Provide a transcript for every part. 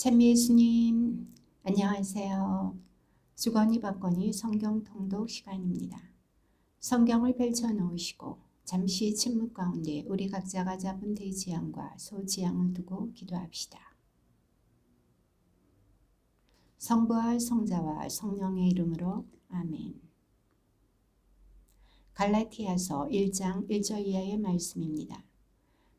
참 예수님, 안녕하세요. 주거니 받거니 성경 통독 시간입니다. 성경을 펼쳐 놓으시고 잠시 침묵 가운데 우리 각자가 잡은 대지향과 소지향을 두고 기도합시다. 성부와 성자와 성령의 이름으로 아멘. 갈라티아서 1장 1절 이하의 말씀입니다.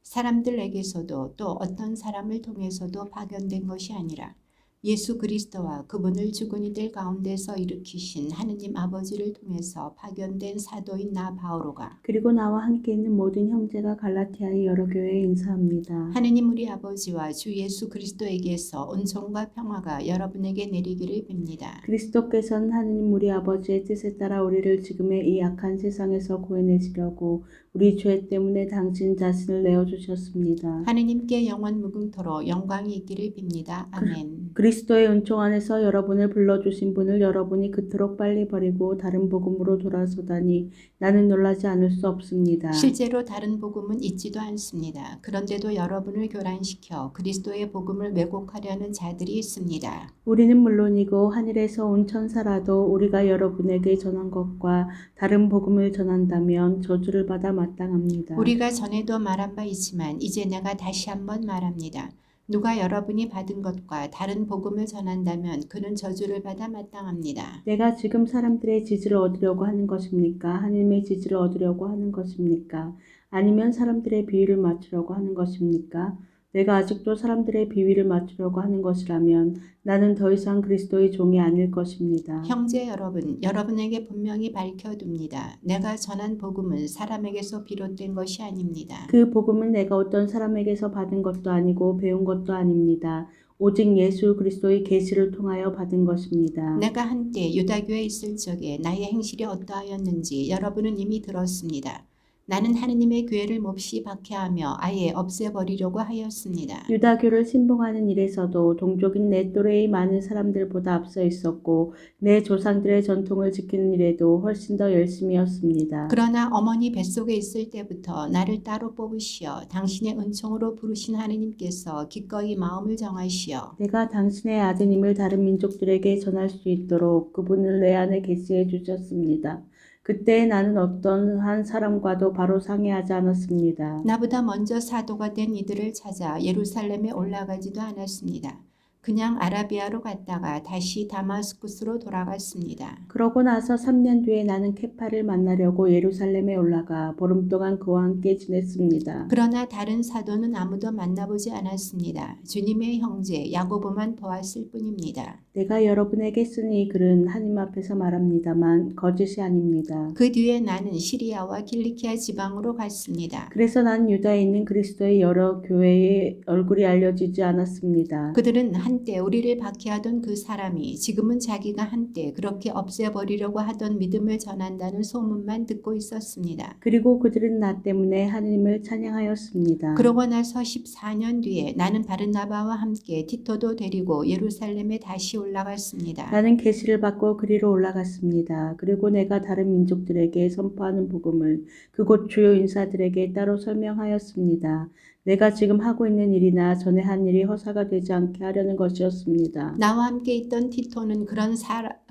사람들에게서도 또 어떤 사람을 통해서도 파견된 것이 아니라 예수 그리스도와 그분을 죽은 이들 가운데서 일으키신 하느님 아버지를 통해서 파견된 사도인 나 바오로가 그리고 나와 함께 있는 모든 형제가 갈라티아의 여러 교회에 인사합니다. 하느님 우리 아버지와 주 예수 그리스도에게서 은총과 평화가 여러분에게 내리기를 빕니다. 그리스도께서는 하느님 우리 아버지의 뜻에 따라 우리를 지금의 이 악한 세상에서 구해내시려고 우리 죄 때문에 당신 자신을 내어주셨습니다. 하느님께 영원 무궁토로 영광이 있기를 빕니다. 아멘. 그리스도의 은총 안에서 여러분을 불러주신 분을 여러분이 그토록 빨리 버리고 다른 복음으로 돌아서다니 나는 놀라지 않을 수 없습니다. 실제로 다른 복음은 있지도 않습니다. 그런데도 여러분을 교란시켜 그리스도의 복음을 왜곡하려는 자들이 있습니다. 우리는 물론이고 하늘에서 온 천사라도 우리가 여러분에게 전한 것과 다른 복음을 전한다면 저주를 받아 마땅합니다. 우리가 전에도 말한 바 있지만 이제 내가 다시 한번 말합니다. 누가 여러분이 받은 것과 다른 복음을 전한다면 그는 저주를 받아 마땅합니다. 내가 지금 사람들의 지지를 얻으려고 하는 것입니까? 하나님의 지지를 얻으려고 하는 것입니까? 아니면 사람들의 비위를 맞추려고 하는 것입니까? 내가 아직도 사람들의 비위를 맞추려고 하는 것이라면 나는 더 이상 그리스도의 종이 아닐 것입니다. 형제 여러분, 여러분에게 분명히 밝혀둡니다. 내가 전한 복음은 사람에게서 비롯된 것이 아닙니다. 그 복음은 내가 어떤 사람에게서 받은 것도 아니고 배운 것도 아닙니다. 오직 예수 그리스도의 계시를 통하여 받은 것입니다. 내가 한때 유다교에 있을 적에 나의 행실이 어떠하였는지 여러분은 이미 들었습니다. 나는 하느님의 교회를 몹시 박해하며 아예 없애버리려고 하였습니다. 유다교를 신봉하는 일에서도 동족인 내 또래의 많은 사람들보다 앞서 있었고 내 조상들의 전통을 지키는 일에도 훨씬 더 열심이었습니다. 그러나 어머니 뱃속에 있을 때부터 나를 따로 뽑으시어 당신의 은총으로 부르신 하느님께서 기꺼이 마음을 정하시어 내가 당신의 아드님을 다른 민족들에게 전할 수 있도록 그분을 내 안에 계시해 주셨습니다. 그때 나는 어떤 한 사람과도 바로 상의하지 않았습니다. 나보다 먼저 사도가 된 이들을 찾아 예루살렘에 올라가지도 않았습니다. 그냥 아라비아로 갔다가 다시 다마스쿠스로 돌아갔습니다. 그러고 나서 3년 뒤에 나는 케파를 만나려고 예루살렘에 올라가 보름 동안 그와 함께 지냈습니다. 그러나 다른 사도는 아무도 만나보지 않았습니다. 주님의 형제 야고보만 보았을 뿐입니다. 내가 여러분에게 쓴 이 글은 하나님 앞에서 말합니다만 거짓이 아닙니다. 그 뒤에 나는 시리아와 길리키아 지방으로 갔습니다. 그래서 난 유다에 있는 그리스도의 여러 교회의 얼굴이 알려지지 않았습니다. 그들은 한때 우리를 박해하던 그 사람이 지금은 자기가 한때 그렇게 없애버리려고 하던 믿음을 전한다는 소문만 듣고 있었습니다. 그리고 그들은 나 때문에 하느님을 찬양하였습니다. 그러고 나서 14년 뒤에 나는 바르나바와 함께 티토도 데리고 예루살렘에 다시 올라갔습니다. 나는 계시를 받고 그리로 올라갔습니다. 그리고 내가 다른 민족들에게 선포하는 복음을 그곳 주요 인사들에게 따로 설명하였습니다. 내가 지금 하고 있는 일이나 전에 한 일이 허사가 되지 않게 하려는 것이었습니다. 나와 함께 있던 티토는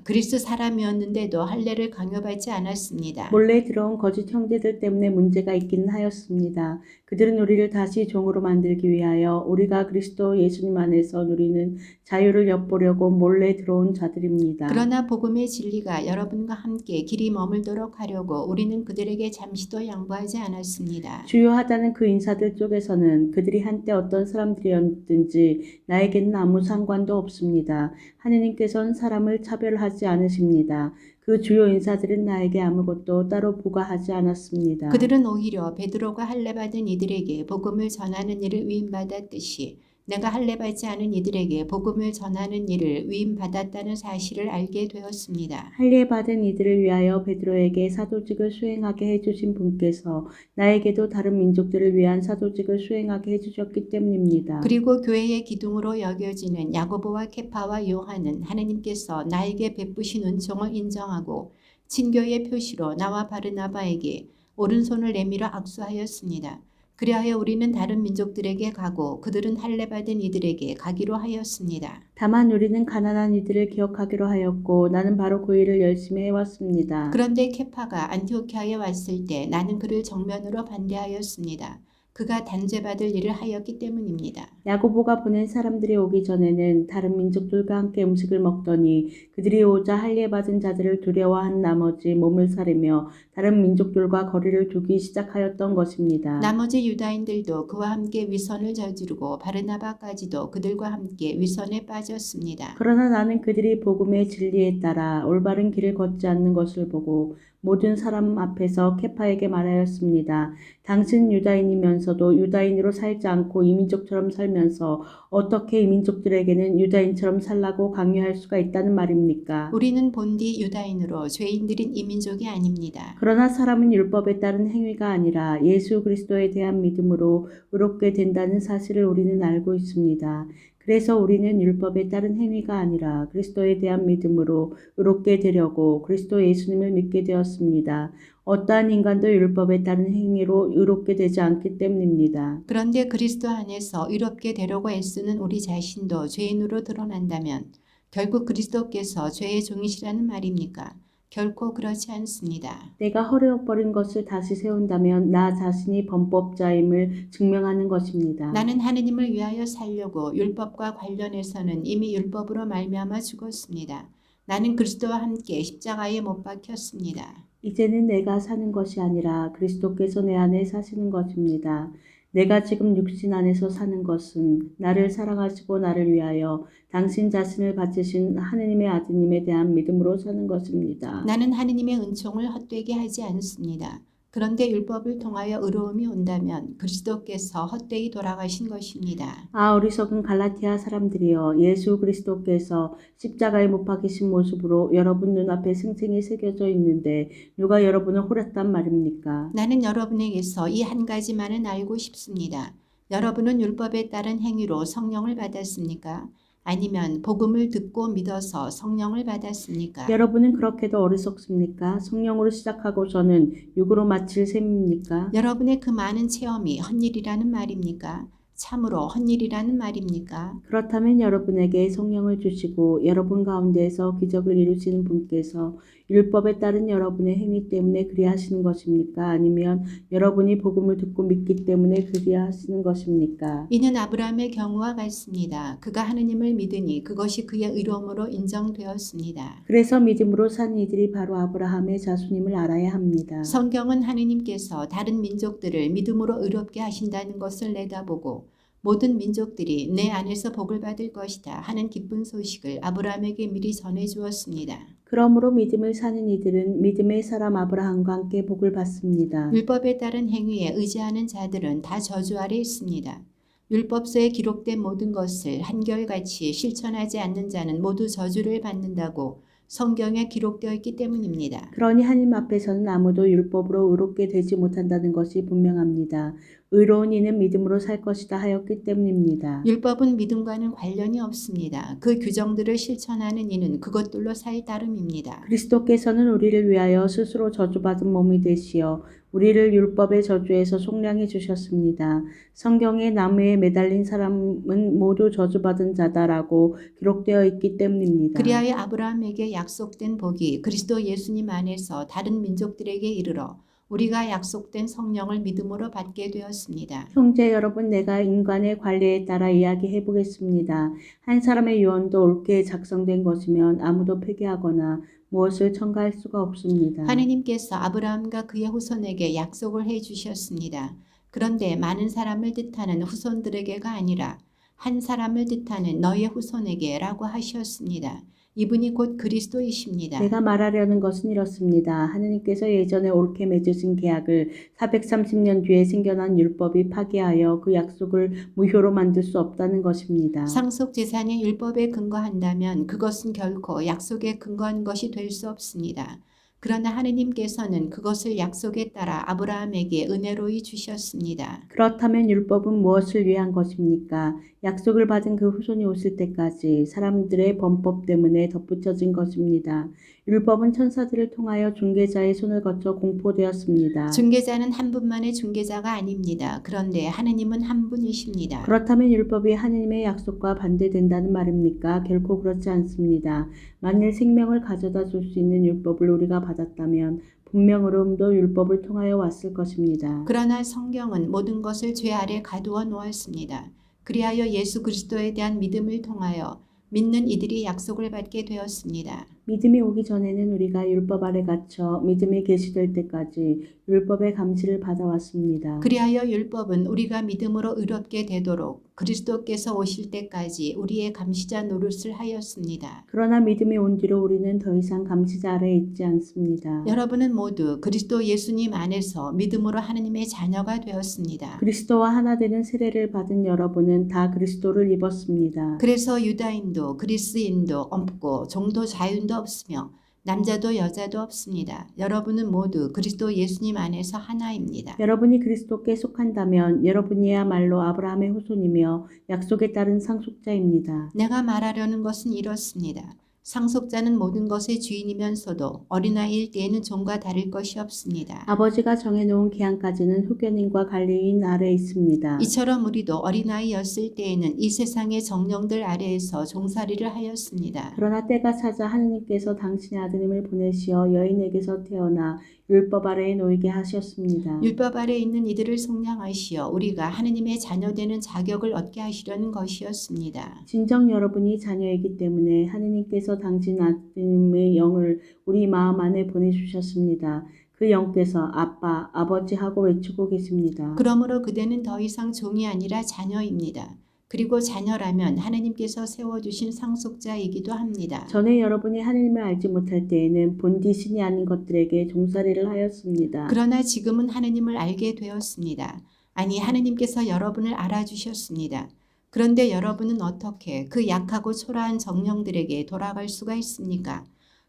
그리스 사람이었는데도 할례를 강요받지 않았습니다. 몰래 들어온 거짓 형제들 때문에 문제가 있기는 하였습니다. 그들은 우리를 다시 종으로 만들기 위하여 우리가 그리스도 예수님 안에서 누리는 자유를 엿보려고 몰래 들어온 자들입니다. 그러나 복음의 진리가 여러분과 함께 길이 머물도록 하려고 우리는 그들에게 잠시도 양보하지 않았습니다. 주요하다는 그 인사들 쪽에서는 그들이 한때 어떤 사람들이었든지 나에게는 아무 상관도 없습니다. 하느님께서는 사람을 차별하지 않으십니다. 그 주요 인사들은 나에게 아무것도 따로 부과하지 않았습니다. 그들은 오히려 베드로가 할례받은 이들에게 복음을 전하는 일을 위임받았듯이 내가 할례받지 않은 이들에게 복음을 전하는 일을 위임받았다는 사실을 알게 되었습니다. 할례받은 이들을 위하여 베드로에게 사도직을 수행하게 해주신 분께서 나에게도 다른 민족들을 위한 사도직을 수행하게 해주셨기 때문입니다. 그리고 교회의 기둥으로 여겨지는 야고보와 케파와 요한은 하느님께서 나에게 베푸신 은총을 인정하고 친교의 표시로 나와 바르나바에게 오른손을 내밀어 악수하였습니다. 그리하여 우리는 다른 민족들에게 가고 그들은 할례 받은 이들에게 가기로 하였습니다. 다만 우리는 가난한 이들을 기억하기로 하였고 나는 바로 그 일을 열심히 해왔습니다. 그런데 케파가 안티오키아에 왔을 때 나는 그를 정면으로 반대하였습니다. 그가 단죄받을 일을 하였기 때문입니다. 야고보가 보낸 사람들이 오기 전에는 다른 민족들과 함께 음식을 먹더니 그들이 오자 할례 받은 자들을 두려워한 나머지 몸을 사르며 다른 민족들과 거리를 두기 시작하였던 것입니다. 나머지 유다인들도 그와 함께 위선을 저지르고 바르나바까지도 그들과 함께 위선에 빠졌습니다. 그러나 나는 그들이 복음의 진리에 따라 올바른 길을 걷지 않는 것을 보고 모든 사람 앞에서 케파에게 말하였습니다. 당신 유다인이면서도 유다인으로 살지 않고 이민족처럼 살면서 어떻게 이민족들에게는 유다인처럼 살라고 강요할 수가 있다는 말입니까? 우리는 본디 유다인으로 죄인들인 이민족이 아닙니다. 그러나 사람은 율법에 따른 행위가 아니라 예수 그리스도에 대한 믿음으로 의롭게 된다는 사실을 우리는 알고 있습니다. 그래서 우리는 율법에 따른 행위가 아니라 그리스도에 대한 믿음으로 의롭게 되려고 그리스도 예수님을 믿게 되었습니다. 어떠한 인간도 율법에 따른 행위로 의롭게 되지 않기 때문입니다. 그런데 그리스도 안에서 의롭게 되려고 애쓰는 우리 자신도 죄인으로 드러난다면 결국 그리스도께서 죄의 종이시라는 말입니까? 결코 그렇지 않습니다. 내가 허물어버린 것을 다시 세운다면 나 자신이 범법자임을 증명하는 것입니다. 나는 하느님을 위하여 살려고 율법과 관련해서는 이미 율법으로 말미암아 죽었습니다. 나는 그리스도와 함께 십자가에 못 박혔습니다. 이제는 내가 사는 것이 아니라 그리스도께서 내 안에 사시는 것입니다. 내가 지금 육신 안에서 사는 것은 나를 사랑하시고 나를 위하여 당신 자신을 바치신 하느님의 아드님에 대한 믿음으로 사는 것입니다. 나는 하느님의 은총을 헛되게 하지 않습니다. 그런데 율법을 통하여 의로움이 온다면 그리스도께서 헛되이 돌아가신 것입니다. 아, 어리석은 갈라티아 사람들이여, 예수 그리스도께서 십자가에 못 박히신 모습으로 여러분 눈앞에 생생히 새겨져 있는데 누가 여러분을 홀았단 말입니까? 나는 여러분에게서 이 한 가지만은 알고 싶습니다. 여러분은 율법에 따른 행위로 성령을 받았습니까? 아니면 복음을 듣고 믿어서 성령을 받았습니까? 여러분은 그렇게도 어리석습니까? 성령으로 시작하고서는 육으로 마칠 셈입니까? 여러분의 그 많은 체험이 헛일이라는 말입니까? 참으로 헛일이라는 말입니까? 그렇다면 여러분에게 성령을 주시고 여러분 가운데에서 기적을 이루시는 분께서 율법에 따른 여러분의 행위 때문에 그리하시는 것입니까? 아니면 여러분이 복음을 듣고 믿기 때문에 그리하시는 것입니까? 이는 아브라함의 경우와 같습니다. 그가 하느님을 믿으니 그것이 그의 의로움으로 인정되었습니다. 그래서 믿음으로 산 이들이 바로 아브라함의 자손임을 알아야 합니다. 성경은 하느님께서 다른 민족들을 믿음으로 의롭게 하신다는 것을 내다보고 모든 민족들이 내 안에서 복을 받을 것이다 하는 기쁜 소식을 아브라함에게 미리 전해 주었습니다. 그러므로 믿음을 사는 이들은 믿음의 사람 아브라함과 함께 복을 받습니다. 율법에 따른 행위에 의지하는 자들은 다 저주 아래 있습니다. 율법서에 기록된 모든 것을 한결같이 실천하지 않는 자는 모두 저주를 받는다고 성경에 기록되어 있기 때문입니다. 그러니 하나님 앞에서는 아무도 율법으로 의롭게 되지 못한다는 것이 분명합니다. 의로운 이는 믿음으로 살 것이다 하였기 때문입니다. 율법은 믿음과는 관련이 없습니다. 그 규정들을 실천하는 이는 그것들로 살 따름입니다. 그리스도께서는 우리를 위하여 스스로 저주받은 몸이 되시어 우리를 율법의 저주에서 속량해 주셨습니다. 성경에 나무에 매달린 사람은 모두 저주받은 자다라고 기록되어 있기 때문입니다. 그리하여 아브라함에게 약속된 복이 그리스도 예수님 안에서 다른 민족들에게 이르러 우리가 약속된 성령을 믿음으로 받게 되었습니다. 형제 여러분, 내가 인간의 관례에 따라 이야기해 보겠습니다. 한 사람의 유언도 옳게 작성된 것이면 아무도 폐기하거나 무엇을 첨가할 수가 없습니다. 하느님께서 아브라함과 그의 후손에게 약속을 해 주셨습니다. 그런데 많은 사람을 뜻하는 후손들에게가 아니라 한 사람을 뜻하는 너의 후손에게라고 하셨습니다. 이분이 곧 그리스도이십니다. 내가 말하려는 것은 이렇습니다. 하느님께서 예전에 옳게 맺으신 계약을 430년 뒤에 생겨난 율법이 파기하여 그 약속을 무효로 만들 수 없다는 것입니다. 상속 재산이 율법에 근거한다면 그것은 결코 약속에 근거한 것이 될 수 없습니다. 그러나 하느님께서는 그것을 약속에 따라 아브라함에게 은혜로이 주셨습니다. 그렇다면 율법은 무엇을 위한 것입니까? 약속을 받은 그 후손이 오실 때까지 사람들의 범법 때문에 덧붙여진 것입니다. 율법은 천사들을 통하여 중개자의 손을 거쳐 공포되었습니다. 중개자는 한 분만의 중개자가 아닙니다. 그런데 하느님은 한 분이십니다. 그렇다면 율법이 하느님의 약속과 반대된다는 말입니까? 결코 그렇지 않습니다. 만일 생명을 가져다 줄 수 있는 율법을 우리가 받았다면 분명으로도 율법을 통하여 왔을 것입니다. 그러나 성경은 모든 것을 죄 아래 가두어 놓았습니다. 그리하여 예수 그리스도에 대한 믿음을 통하여 믿는 이들이 약속을 받게 되었습니다. 믿음이 오기 전에는 우리가 율법 아래 갇혀 믿음이 계시될 때까지 율법의 감시를 받아왔습니다. 그리하여 율법은 우리가 믿음으로 의롭게 되도록 그리스도께서 오실 때까지 우리의 감시자 노릇을 하였습니다. 그러나 믿음이 온 뒤로 우리는 더 이상 감시자 아래에 있지 않습니다. 여러분은 모두 그리스도 예수님 안에서 믿음으로 하느님의 자녀가 되었습니다. 그리스도와 하나 되는 세례를 받은 여러분은 다 그리스도를 입었습니다. 그래서 유다인도 그리스인도 없고 종도 자유인도 없으며 남자도 여자도 없습니다. 여러분은 모두 그리스도 예수님 안에서 하나입니다. 여러분이 그리스도께 속한다면 여러분이야말로 아브라함의 후손이며 약속에 따른 상속자입니다. 내가 말하려는 것은 이렇습니다. 상속자는 모든 것의 주인이면서도 어린아이일 때에는 종과 다를 것이 없습니다. 아버지가 정해놓은 기한까지는 후견인과 관리인 아래에 있습니다. 이처럼 우리도 어린아이였을 때에는 이 세상의 정령들 아래에서 종살이를 하였습니다. 그러나 때가 차자 하느님께서 당신의 아드님을 보내시어 여인에게서 태어나 율법 아래에 놓이게 하셨습니다. 율법 아래 있는 이들을 속량하시어 우리가 하느님의 자녀되는 자격을 얻게 하시려는 것이었습니다. 진정 여러분이 자녀이기 때문에 하느님께서 당신 아드님의 영을 우리 마음 안에 보내주셨습니다. 그 영께서 아빠, 아버지 하고 외치고 계십니다. 그러므로 그대는 더 이상 종이 아니라 자녀입니다. 그리고 자녀라면 하느님께서 세워주신 상속자이기도 합니다. 전에 여러분이 하느님을 알지 못할 때에는 본디 신이 아닌 것들에게 종살이를 하였습니다. 그러나 지금은 하느님을 알게 되었습니다. 아니, 하느님께서 여러분을 알아주셨습니다. 그런데 여러분은 어떻게 그 약하고 초라한 정령들에게 돌아갈 수가 있습니까?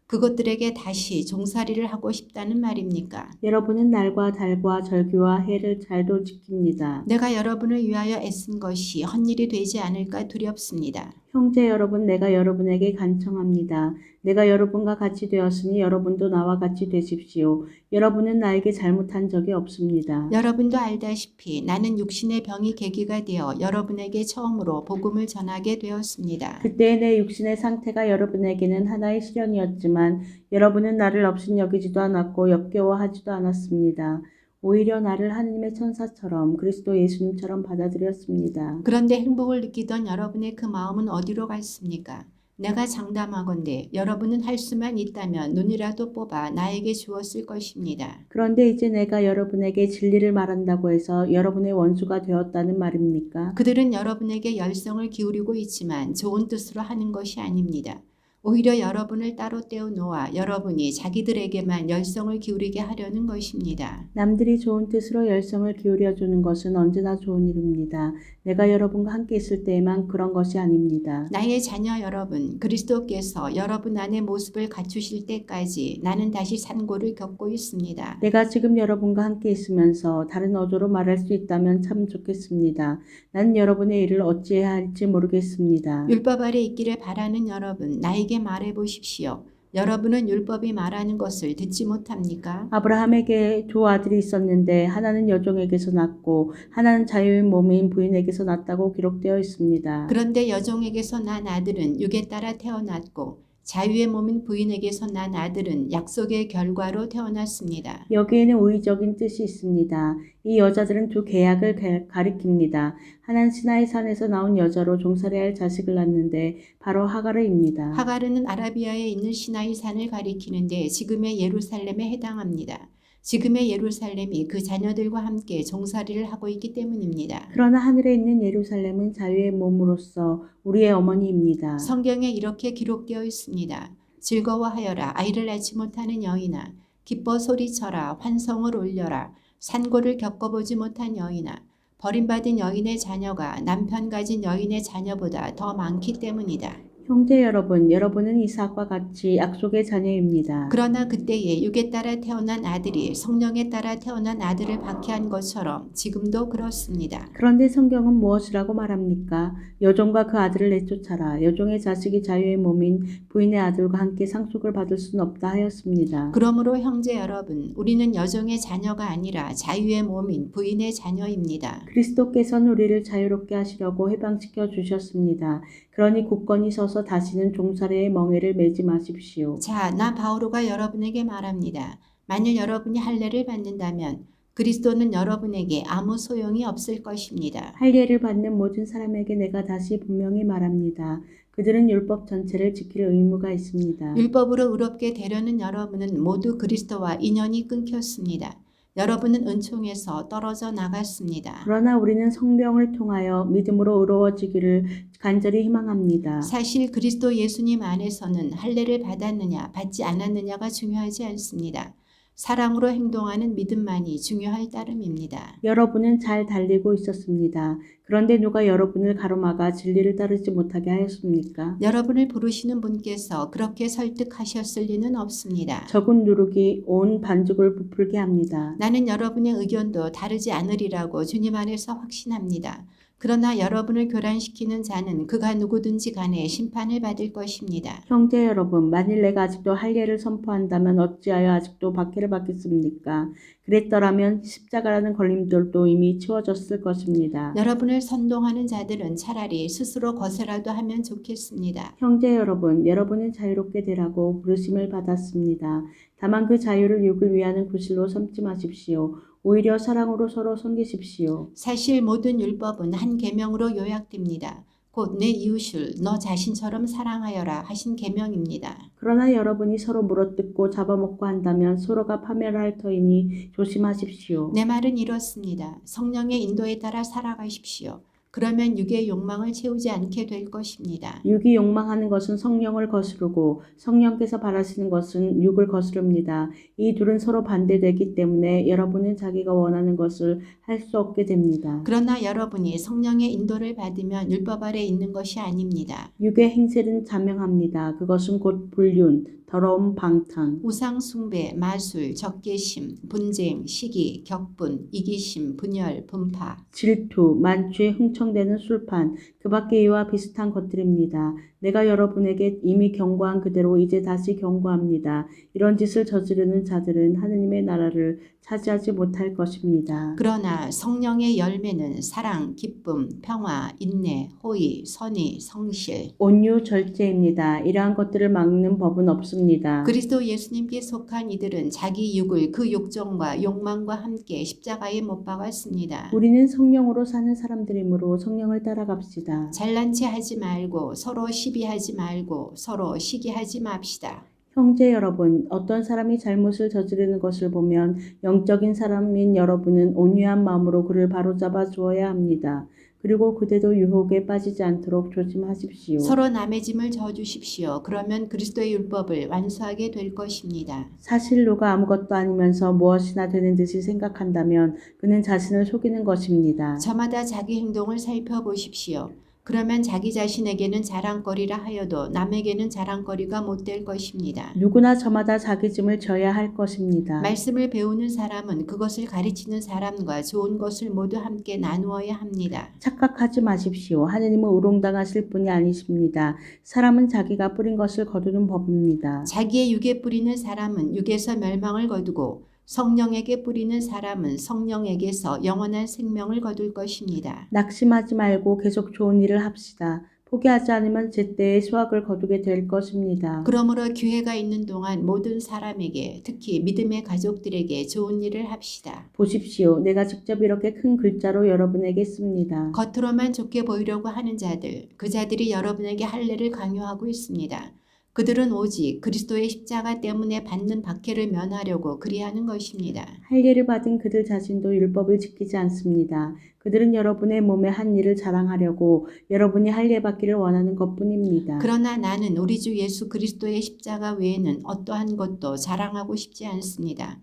그것들에게 다시 종살이를 하고 싶다는 말입니까? 여러분은 날과 달과 절기와 해를 잘도 지킵니다. 내가 여러분을 위하여 애쓴 것이 헛일이 되지 않을까 두렵습니다. 형제 여러분, 내가 여러분에게 간청합니다. 내가 여러분과 같이 되었으니 여러분도 나와 같이 되십시오. 여러분은 나에게 잘못한 적이 없습니다. 여러분도 알다시피 나는 육신의 병이 계기가 되어 여러분에게 처음으로 복음을 전하게 되었습니다. 그때의 내 육신의 상태가 여러분에게는 하나의 시련이었지만 여러분은 나를 업신여기지도 않았고 역겨워하지도 않았습니다. 오히려 나를 하느님의 천사처럼 그리스도 예수님처럼 받아들였습니다. 그런데 행복을 느끼던 여러분의 그 마음은 어디로 갔습니까? 내가 장담하건대 여러분은 할 수만 있다면 눈이라도 뽑아 나에게 주었을 것입니다. 그런데 이제 내가 여러분에게 진리를 말한다고 해서 여러분의 원수가 되었다는 말입니까? 그들은 여러분에게 열성을 기울이고 있지만 좋은 뜻으로 하는 것이 아닙니다. 오히려 여러분을 따로 떼어놓아 여러분이 자기들에게만 열성을 기울이게 하려는 것입니다. 남들이 좋은 뜻으로 열성을 기울여주는 것은 언제나 좋은 일입니다. 내가 여러분과 함께 있을 때에만 그런 것이 아닙니다. 나의 자녀 여러분, 그리스도께서 여러분 안의 모습을 갖추실 때까지 나는 다시 산고를 겪고 있습니다. 내가 지금 여러분과 함께 있으면서 다른 어조로 말할 수 있다면 참 좋겠습니다. 나는 여러분의 일을 어찌해야 할지 모르겠습니다. 율법 아래 있기를 바라는 여러분, 나에게 말해 보십시오. 여러분은 율법이 말하는 것을 듣지 못합니까? 아브라함에게 두 아들이 있었는데 하나는 여종에게서 낳고 하나는 자유인 몸인 부인에게서 낳았다고 기록되어 있습니다. 그런데 여종에게서 난 아들은 육에 따라 태어났고 자유의 몸인 부인에게서 난 아들은 약속의 결과로 태어났습니다. 여기에는 우의적인 뜻이 있습니다. 이 여자들은 두 계약을 가리킵니다. 하나는 시나이 산에서 나온 여자로 종살이할 자식을 낳는데 바로 하가르입니다. 하가르는 아라비아에 있는 시나이 산을 가리키는데 지금의 예루살렘에 해당합니다. 지금의 예루살렘이 그 자녀들과 함께 종살이를 하고 있기 때문입니다. 그러나 하늘에 있는 예루살렘은 자유의 몸으로서 우리의 어머니입니다. 성경에 이렇게 기록되어 있습니다. 즐거워하여라 아이를 낳지 못하는 여인아, 기뻐 소리쳐라 환성을 올려라, 산고를 겪어보지 못한 여인아, 버림받은 여인의 자녀가 남편 가진 여인의 자녀보다 더 많기 때문이다. 형제 여러분, 여러분은 이삭과 같이 약속의 자녀입니다. 그러나 그때에 육에 따라 태어난 아들이 성령에 따라 태어난 아들을 박해한 것처럼 지금도 그렇습니다. 그런데 성경은 무엇이라고 말합니까? 여종과 그 아들을 내쫓아라. 여종의 자식이 자유의 몸인 부인의 아들과 함께 상속을 받을 수는 없다 하였습니다. 그러므로 형제 여러분, 우리는 여종의 자녀가 아니라 자유의 몸인 부인의 자녀입니다. 그리스도께서는 우리를 자유롭게 하시려고 해방시켜 주셨습니다. 그러니 굳건히 서서 다시는 종살이의 멍에를 매지 마십시오. 자, 나 바오로가 여러분에게 말합니다. 만일 여러분이 할례를 받는다면 그리스도는 여러분에게 아무 소용이 없을 것입니다. 할례를 받는 모든 사람에게 내가 다시 분명히 말합니다. 그들은 율법 전체를 지킬 의무가 있습니다. 율법으로 의롭게 되려는 여러분은 모두 그리스도와 인연이 끊겼습니다. 여러분은 은총에서 떨어져 나갔습니다. 그러나 우리는 성령을 통하여 믿음으로 의로워지기를 간절히 희망합니다. 사실 그리스도 예수님 안에서는 할례를 받았느냐 받지 않았느냐가 중요하지 않습니다. 사랑으로 행동하는 믿음만이 중요할 따름입니다. 여러분은 잘 달리고 있었습니다. 그런데 누가 여러분을 가로막아 진리를 따르지 못하게 하였습니까? 여러분을 부르시는 분께서 그렇게 설득하셨을 리는 없습니다. 적은 누룩이 온 반죽을 부풀게 합니다. 나는 여러분의 의견도 다르지 않으리라고 주님 안에서 확신합니다. 그러나 여러분을 교란시키는 자는 그가 누구든지 간에 심판을 받을 것입니다. 형제 여러분, 만일 내가 아직도 할례를 선포한다면 어찌하여 아직도 박해를 받겠습니까? 그랬더라면 십자가라는 걸림돌도 이미 치워졌을 것입니다. 여러분을 선동하는 자들은 차라리 스스로 거세라도 하면 좋겠습니다. 형제 여러분, 여러분은 자유롭게 되라고 부르심을 받았습니다. 다만 그 자유를 육을 위하는 구실로 삼지 마십시오. 오히려 사랑으로 서로 섬기십시오. 사실 모든 율법은 한 계명으로 요약됩니다. 곧 내 이웃을 너 자신처럼 사랑하여라 하신 계명입니다. 그러나 여러분이 서로 물어뜯고 잡아먹고 한다면 서로가 파멸할 터이니 조심하십시오. 내 말은 이렇습니다. 성령의 인도에 따라 살아가십시오. 그러면 육의 욕망을 채우지 않게 될 것입니다. 육이 욕망하는 것은 성령을 거스르고 성령께서 바라시는 것은 육을 거스릅니다. 이 둘은 서로 반대되기 때문에 여러분은 자기가 원하는 것을 할 수 없게 됩니다. 그러나 여러분이 성령의 인도를 받으면 율법 아래 있는 것이 아닙니다. 육의 행실은 자명합니다. 그것은 곧 불륜, 더러움, 방탕, 우상 숭배, 마술, 적개심, 분쟁, 시기, 격분, 이기심, 분열, 분파, 질투, 만취에 흥청대는 술판, 그 밖에 이와 비슷한 것들입니다. 내가 여러분에게 이미 경고한 그대로 이제 다시 경고합니다. 이런 짓을 저지르는 자들은 하느님의 나라를 차지하지 못할 것입니다. 그러나 성령의 열매는 사랑, 기쁨, 평화, 인내, 호의, 선의, 성실. 온유, 절제입니다. 이러한 것들을 막는 법은 없습니다. 그리스도 예수님께 속한 이들은 자기 육을 그 욕정과 욕망과 함께 십자가에 못 박았습니다. 우리는 성령으로 사는 사람들이므로 성령을 따라갑시다. 잘난 체 하지 말고 서로 시비하지 말고 서로 시기하지 맙시다. 형제 여러분, 어떤 사람이 잘못을 저지르는 것을 보면 영적인 사람인 여러분은 온유한 마음으로 그를 바로잡아 주어야 합니다. 그리고 그대도 유혹에 빠지지 않도록 조심하십시오. 서로 남의 짐을 져주십시오. 그러면 그리스도의 율법을 완수하게 될 것입니다. 사실 누가 아무것도 아니면서 무엇이나 되는 듯이 생각한다면 그는 자신을 속이는 것입니다. 저마다 자기 행동을 살펴보십시오. 그러면 자기 자신에게는 자랑거리라 하여도 남에게는 자랑거리가 못 될 것입니다. 누구나 저마다 자기 짐을 져야 할 것입니다. 말씀을 배우는 사람은 그것을 가르치는 사람과 좋은 것을 모두 함께 나누어야 합니다. 착각하지 마십시오. 하느님은 우롱당하실 분이 아니십니다. 사람은 자기가 뿌린 것을 거두는 법입니다. 자기의 육에 뿌리는 사람은 육에서 멸망을 거두고 성령에게 뿌리는 사람은 성령에게서 영원한 생명을 거둘 것입니다. 낙심하지 말고 계속 좋은 일을 합시다. 포기하지 않으면 제때의 수확을 거두게 될 것입니다. 그러므로 기회가 있는 동안 모든 사람에게 특히 믿음의 가족들에게 좋은 일을 합시다. 보십시오. 내가 직접 이렇게 큰 글자로 여러분에게 씁니다. 겉으로만 좋게 보이려고 하는 자들, 그 자들이 여러분에게 할례를 강요하고 있습니다. 그들은 오직 그리스도의 십자가 때문에 받는 박해를 면하려고 그리하는 것입니다. 할례를 받은 그들 자신도 율법을 지키지 않습니다. 그들은 여러분의 몸의 한 일을 자랑하려고 여러분이 할례 받기를 원하는 것뿐입니다. 그러나 나는 우리 주 예수 그리스도의 십자가 외에는 어떠한 것도 자랑하고 싶지 않습니다.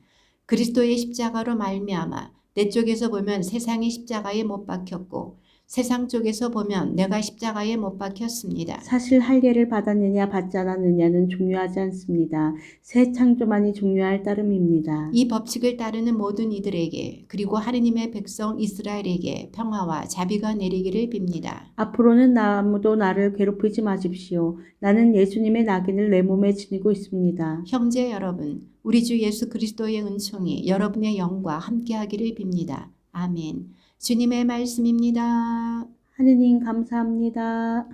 그리스도의 십자가로 말미암아 내 쪽에서 보면 세상의 십자가에 못 박혔고 세상 쪽에서 보면 내가 십자가에 못 박혔습니다. 사실 할례를 받았느냐 받지 않았느냐는 중요하지 않습니다. 새 창조만이 중요할 따름입니다. 이 법칙을 따르는 모든 이들에게 그리고 하느님의 백성 이스라엘에게 평화와 자비가 내리기를 빕니다. 앞으로는 아무도 나를 괴롭히지 마십시오. 나는 예수님의 낙인을 내 몸에 지니고 있습니다. 형제 여러분, 우리 주 예수 그리스도의 은총이 여러분의 영과 함께하기를 빕니다. 아멘. 주님의 말씀입니다. 하느님 감사합니다.